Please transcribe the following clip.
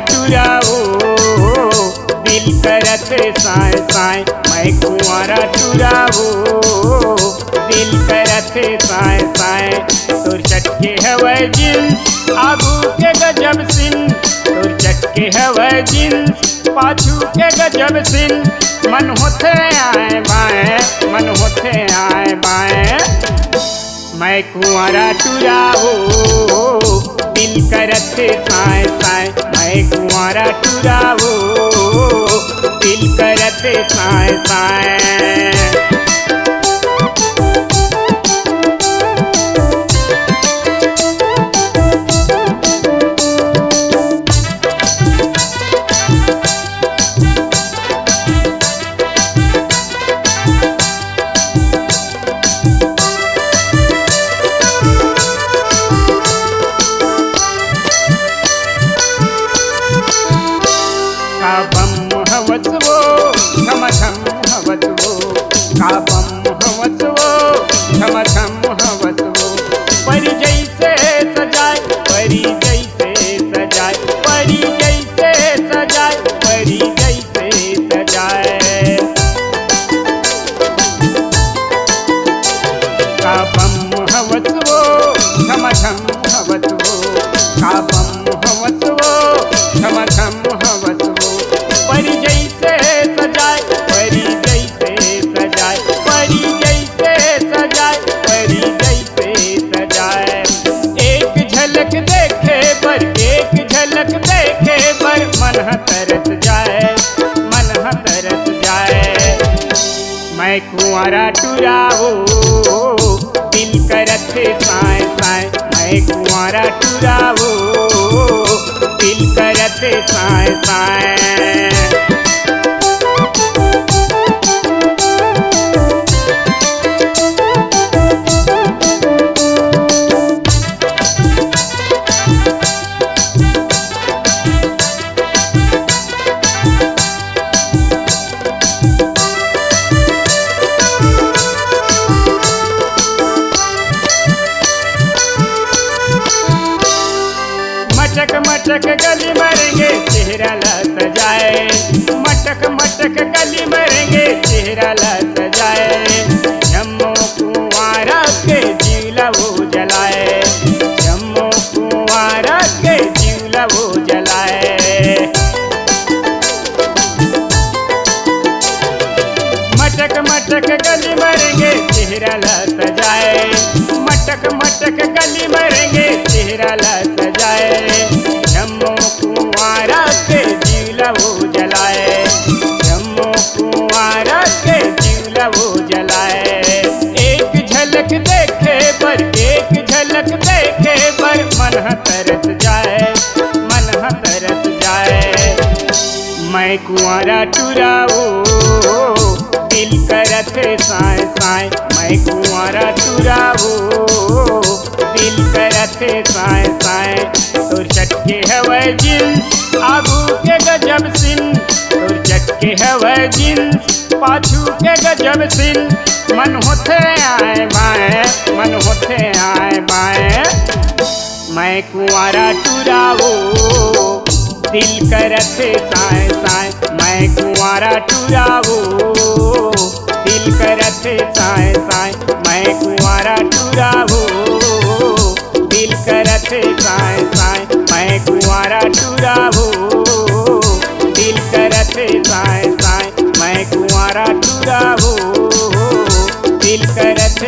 टुराओ दिल करत साए साए, मैं कुंवारा टुराओ दिल करत साए साए। तोर चटके हवे जींस आगू के गजब सिन, तोर चटके हवे जींस पाछू के गजब सिन। मन होते आए बाएं, मन होते आए बाएं, मैं कुंवारा टुराओ दिल करत साए साए, मैं कुंवारा टुराओ दिल करत साए साए। का बम हवस वो झम झम हवस वो, का बम हवस वो झम झम हवस वो। परी जैसे सजाए, परी जैसे सजाए, परी जैसे सजाए, परी जैसे सजाए। का बम हवस वो झम झम हवस वो, का बम हवस वो झम झम हवस वो। परी जैसे सजाए, परी जैसे सजाए, परी जैसे सजाए, परी जैसे सजाए। एक झलक देखे पर, एक झलक देखे पर मन तरस जाए, मन तरस जाए। मैं कुंवारा टुराओ दिल करत साए साए, मैं कुंवारा टुराओ दिल करत साए साए। मटक मटक गली मरेंगे चेहरा ला सजाए, मटक मटक गली मरेंगे चेहरा ला सजाए। जम्मू कुंवारा के जीवला वो जलाए, जम्मू कुंवारा के जीवला वो जलाए। मटक मटक गली मरेंगे चेहरा ला सजाए, मटक मटक गली मरेंगे चेहरा ला सजाए। जम्मू कुंवारा के जीवला वो जलाए, जम्मू कुंवारा के जीवला वो जलाए। एक झलक देखे पर, एक झलक देखे पर मन तरस जाए, मन तरस जाए। मैं कुंवारा टुराओ दिल करत साए साए, मैं कुंवारा टुराओ दिल करत साए साए। तोर चटके हवे जींस आगू के गजब सिन, तोर चटके हवे जींस पाछू के गजब सिन। मन होते आए बाएं, मन होते आए बाएं, मैं कुंवारा टुराओ दिल करत साए साए, मैं कुंवारा टुराओ दिल करत साए साए, मैं कुंवारा टुराओ दिल करत साए साए, मैं कुंवारा टुराओ दिल करत साए साए, मैं कुंवारा टुराओ दिल करत